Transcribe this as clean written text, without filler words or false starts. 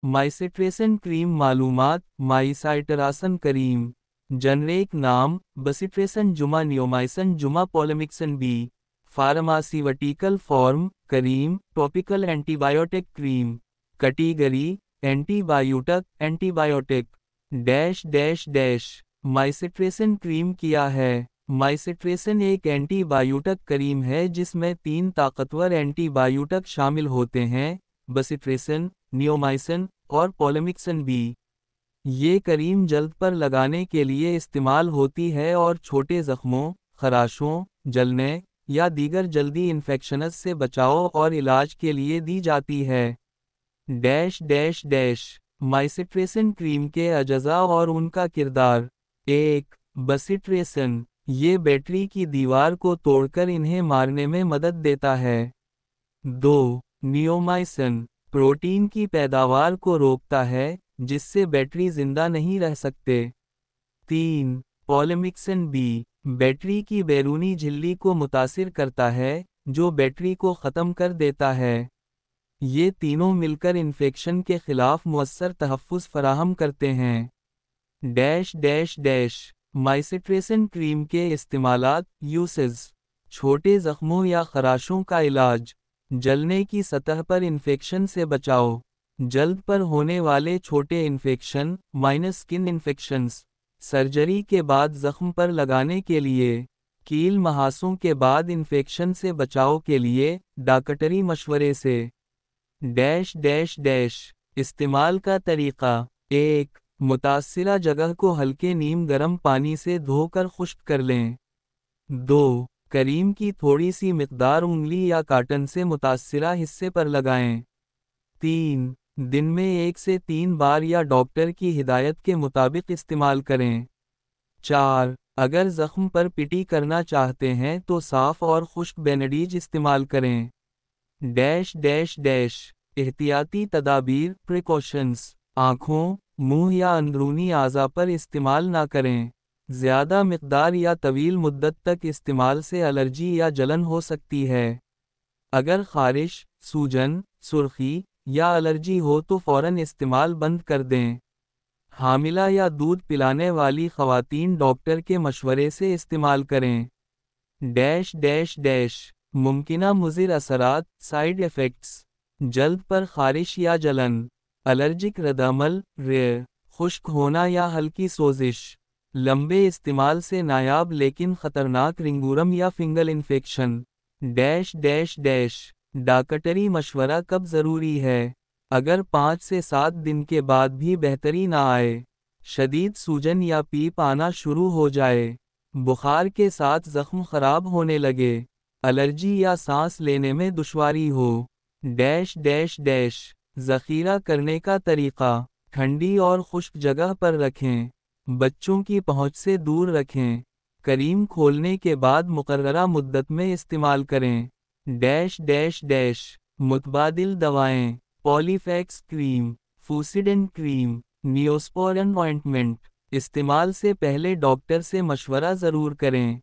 माइसिट्रेसन cream मालूमात माइसाइटरासन करीम generic नाम बसिट्रेसन जुमा नियोमाइसन जुमा polymyxin B pharmaceutical form cream topical antibiotic cream category antibiotic antibiotic dash dash dash Mycitracin cream क्या है। माइसिट्रेसन एक एंटीबायोटिक क्रीम है जिसमें 3 ताकतवर एंटीबायोटिक शामिल होते हैं, बसिट्रेसन, नियोमाइसिन और पोलेमिक्सन बी। ये क्रीम जल्द पर लगाने के लिए इस्तेमाल होती है और छोटे जख्मों, खराशों, जलने या दीगर जल्दी इन्फेक्शंस से बचाव और इलाज के लिए दी जाती है। Dash dash dash Mycitracin cream के अज्जा और उनका किरदार। 1. बसिट्रेसन ये बैटरी की दीवार को तोड़कर इन्हें मारने में मदद देता है। 2. नियोमाइसिन प्रोटीन की पैदावार को रोकता है जिससे बैटरी जिंदा नहीं रह सकते। 3. पोलेमिक्सन बी बैटरी की बैरूनी झिल्ली को मुतासिर करता है जो बैटरी को ख़त्म कर देता है। ये तीनों मिलकर इन्फेक्शन के खिलाफ मुअस्सर तहफ़्फ़ुज़ फराहम करते हैं। Dash dash dash Mycitracin cream के इस्तेमालात यूसेस छोटे जख्मों या खराशों का इलाज, जलने की सतह पर इन्फेक्शन से बचाओ, जल्द पर होने वाले छोटे infection minor skin infections, surgery के बाद जख्म पर लगाने के लिए, कील महासों के बाद इन्फेक्शन से बचाव के लिए डॉक्टरी मशवरे से। डैश डैश डैश इस्तेमाल का तरीका। 1. मुतासिरा जगह को हल्के नीम गर्म पानी से धोकर खुश्क कर लें। 2. क्रीम की थोड़ी सी मिकदार उंगली या काटन से मुतासिरा हिस्से पर लगाएं। 3. दिन में 1 से 3 बार या डॉक्टर की हिदायत के मुताबिक इस्तेमाल करें। 4. अगर जख्म पर पिटी करना चाहते हैं तो साफ और खुश्क बैंडेज इस्तेमाल करें। डैश डैश डैश एहतियाती तदाबीर प्रिकॉशंस आँखों, मुंह या अंदरूनी आज़ा पर इस्तेमाल ना करें। ज़्यादा मिकदार या तवील मुद्दत तक इस्तेमाल से एलर्जी या जलन हो सकती है। अगर खारिश, सूजन, सुर्खी या एलर्जी हो तो फ़ौरन इस्तेमाल बंद कर दें। हामिला या दूध पिलाने वाली ख़वातीन डॉक्टर के मशवरे से इस्तेमाल करें। डैश डैश डैश मुमकिना मुज़िर असरात साइड इफ़ेक्ट्स जल्द पर खारिश या जलन, एलर्जिक रद्दअमल खुश्क होना या हल्की सोजिश, लंबे इस्तेमाल से नायाब लेकिन ख़तरनाक रिंगवूरम या फिंगल इन्फेक्शन। डैश डैश डैश डॉक्टरी मशवरा कब ज़रूरी है। अगर 5 से 7 दिन के बाद भी बेहतरी ना आए, शदीद सूजन या पीप आना शुरू हो जाए, बुखार के साथ ज़ख्म ख़राब होने लगे, एलर्जी या सांस लेने में दुश्वारी हो। डैश डैश डैश ज़ख़ीरा करने का तरीक़ा। ठंडी और खुश्क जगह पर रखें, बच्चों की पहुंच से दूर रखें। क्रीम खोलने के बाद मुकर्ररा मुद्दत में इस्तेमाल करें। डैश डैश डैश मुतबादिल दवाएं। पॉलीफैक्स क्रीम, फूसिडेंट क्रीम, नियोस्पोरिन ऑइंटमेंट इस्तेमाल से पहले डॉक्टर से मशवरा ज़रूर करें।